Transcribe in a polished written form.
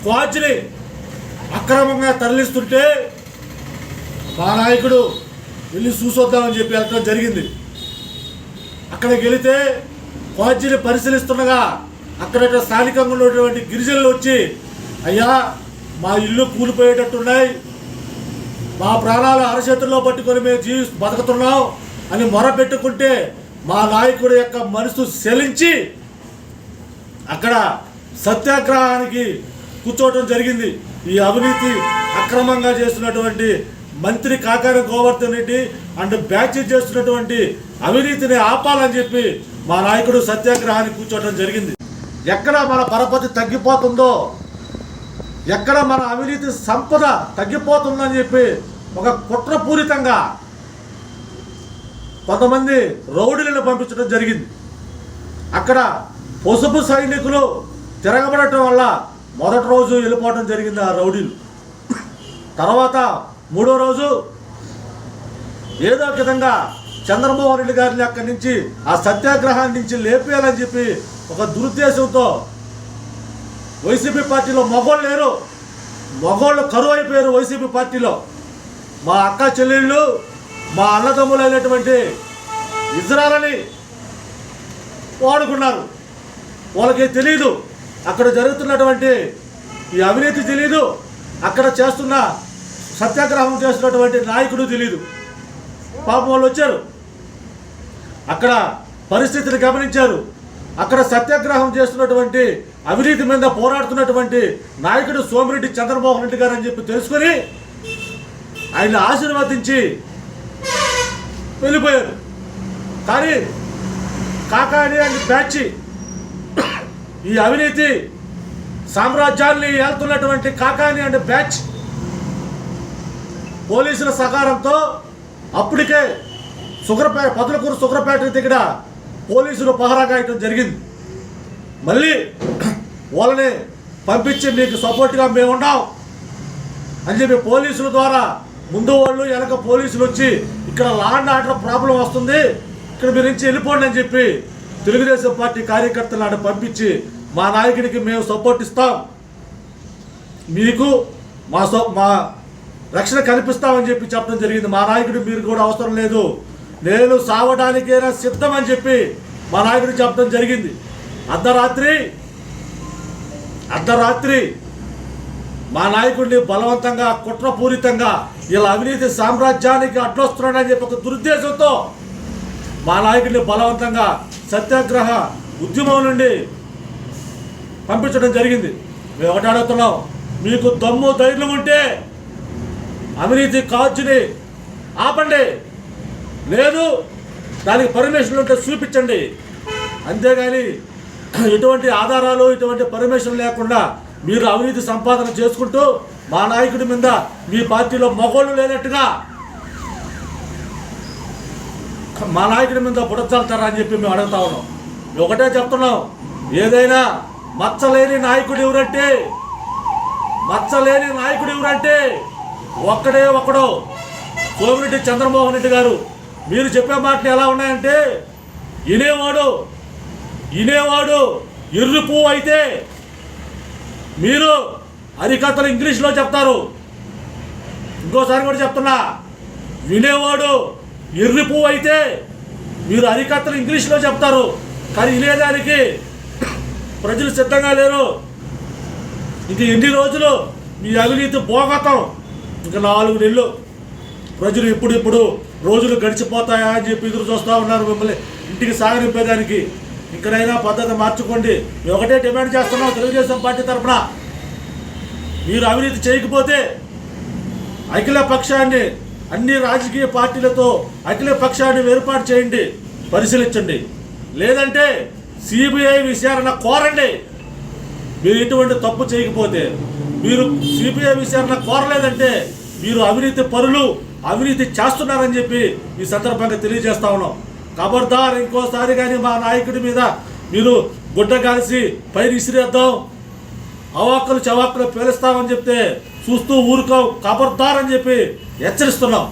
క్వాచ్ని అక్రమంగా తరలిస్తుంటే మా నాయకుడు వెళ్ళి చూసొద్దామని చెప్పి వెళ్ళడం జరిగింది. అక్కడికి వెళితే క్వాచ్ని పరిశీలిస్తుండగా అక్కడ స్థానికంగా ఉన్నటువంటి గిరిజనులు వచ్చి, అయ్యా మా ఇల్లు కూలిపోయేటట్టున్నాయి, మా ప్రాణాలు అరచేతుల్లో పట్టుకొని మేము బతుకుతున్నాం అని మొరపెట్టుకుంటే మా నాయకుడి యొక్క మనసు శలించి అక్కడ సత్యాగ్రహానికి కూర్చోవటం జరిగింది. ఈ అవినీతి అక్రమంగా చేస్తున్నటువంటి మంత్రి కాకాని గోవర్ధన్ రెడ్డి అండ్ బ్యాచ్ చేస్తున్నటువంటి అవినీతిని ఆపాలని చెప్పి మా నాయకుడు సత్యాగ్రహానికి కూర్చోవడం జరిగింది. ఎక్కడ మన పరపతి తగ్గిపోతుందో, ఎక్కడ మన అవినీతి సంపద తగ్గిపోతుందని చెప్పి ఒక కుట్రపూరితంగా కొంతమంది రౌడీలను పంపించడం జరిగింది. అక్కడ పసుపు సైనికులు తిరగబడటం వల్ల మొదటి రోజు వెళ్ళిపోవడం జరిగింది ఆ రౌడీలు. తర్వాత మూడో రోజు ఏదో విధంగా చంద్రమోహన్ రెడ్డి గారిని అక్కడి నుంచి ఆ సత్యాగ్రహాన్ని నుంచి లేపేయాలని చెప్పి ఒక దురుద్దేశంతో వైసీపీ పార్టీలో మగోళ్ళు లేరు, మగోళ్ళు కరువు అయిపోయారు వైసీపీ పార్టీలో. మా అక్క చెల్లెళ్ళు, మా అన్నదమ్ములు అయినటువంటి ఇజ్రాయలని వాడుకున్నారు. వాళ్ళకి తెలియదు అక్కడ జరుగుతున్నటువంటి ఈ అవినీతి తెలియదు, అక్కడ చేస్తున్న సత్యాగ్రహం చేస్తున్నటువంటి నాయకుడు తెలియదు. పాపం వాళ్ళు వచ్చారు, అక్కడ పరిస్థితిని గమనించారు. అక్కడ సత్యాగ్రహం చేస్తున్నటువంటి అవినీతి మీద పోరాడుతున్నటువంటి నాయకుడు సోమిరెడ్డి చంద్రమోహన్ రెడ్డి గారు అని చెప్పి తెలుసుకొని ఆయన ఆశీర్వదించి వెళ్ళిపోయారు. కానీ కాకాని అండ్ బ్యాచ్ ఈ అవినీతి సామ్రాజ్యాన్ని ఏళ్తున్నటువంటి కాకాని అండ్ బ్యాచ్ పోలీసుల సహకారంతో అప్పటికే పొదలకూరు సుగరపేట దగ్గర పోలీసులు పహరా కాయటం జరిగింది. మళ్ళీ వాళ్ళని పంపించి మీకు సపోర్ట్గా మేము ఉన్నాం అని చెప్పి పోలీసుల ద్వారా ముందు వాళ్ళు వెనక పోలీసులు వచ్చి ఇక్కడ లా అండ్ ఆర్డర్ ప్రాబ్లం వస్తుంది, ఇక్కడ మీరు నుంచి వెళ్ళిపోండి అని చెప్పి తెలుగుదేశం పార్టీ కార్యకర్తలను ఆడ పంపించి మా నాయకుడికి మేము సపోర్ట్ ఇస్తాం, మీకు మా రక్షణ కల్పిస్తామని చెప్పి చెప్పడం జరిగింది. మా నాయకుడు మీరు కూడా అవసరం లేదు, నేను సావడానికైనా సిద్ధం అని చెప్పి మా నాయకుడు చెప్పడం జరిగింది. అర్ధరాత్రి మా నాయకుడిని బలవంతంగా కుట్రపూరితంగా ఇలా అవినీతి సామ్రాజ్యానికి అడ్డొస్తున్నాడని చెప్పి ఒక దురుద్దేశంతో మా నాయకుడిని బలవంతంగా సత్యాగ్రహ ఉద్యమం నుండి పంపించడం జరిగింది. మేము ఒకటి అడుగుతున్నాం, మీకు దమ్ము ధైర్యం ఉంటే అవినీతి కాల్చుని ఆపండి, లేదు దానికి పర్మిషన్ ఉంటే చూపించండి. అంతేగాని ఎటువంటి ఆధారాలు ఎటువంటి పర్మిషన్ లేకుండా మీరు అవినీతి సంపాదన చేసుకుంటూ మా నాయకుడి మీద మీ పార్టీలో మగోళ్ళు లేనట్టుగా మా నాయకుడి మీద బుడచల్తారా అని చెప్పి మేము అడుగుతా ఉన్నాం. ఒకటే చెప్తున్నాం, ఏదైనా మచ్చలేని నాయకుడు ఎవరంటే ఒక్కడే ఒకడు సోమిరెడ్డి చంద్రమోహన్ రెడ్డి గారు. మీరు చెప్పే మాటలు ఎలా ఉన్నాయంటే వినేవాడు ఎర్రి పువ్వు అయితే మీరు హరికథలు ఇంగ్లీష్లో చెప్తారు. ఇంకోసారి కూడా చెప్తున్నా, వినేవాడు ఎర్రి పువ్వు అయితే మీరు హరికథలు ఇంగ్లీష్లో చెప్తారు, కానీ వినేదానికి ప్రజలు సిద్ధంగా లేరు. ఇంక ఎన్ని రోజులు మీ అవినీతి భోగతం? ఇంకా 4 నెలలు. ప్రజలు ఇప్పుడు రోజులు గడిచిపోతాయా అని చెప్పి ఎదురు చూస్తూ ఉన్నారు మిమ్మల్ని ఇంటికి సాగనింపేదానికి. ఇక్కడైనా పద్ధతి మార్చుకోండి. మేము ఒకటే డిమాండ్ చేస్తున్నాం తెలుగుదేశం పార్టీ తరఫున, మీరు అవినీతి చేయకపోతే అఖిల పక్షాన్ని అన్ని రాజకీయ పార్టీలతో అఖిల పక్షాన్ని ఏర్పాటు చేయండి, పరిశీలించండి. లేదంటే సిబిఐ విచారణ కోరండి. మీరు ఎటువంటి తప్పు చేయకపోతే, మీరు సిబిఐ విచారణ కోరలేదంటే మీరు అవినీతి పరులు, అవినీతి చేస్తున్నారని చెప్పి ఈ సందర్భంగా తెలియజేస్తా ఉన్నాం. ఖబర్దార్, ఇంకోసారి కానీ మా నాయకుడి మీద మీరు గుడ్డ కాల్సి పైన ఇసిరేద్దాం, అవాక్కులు చవాక్కులు పేలుస్తామని చెప్తే చూస్తూ ఊరుకోం. ఖబర్దార్ అని చెప్పి హెచ్చరిస్తున్నాం.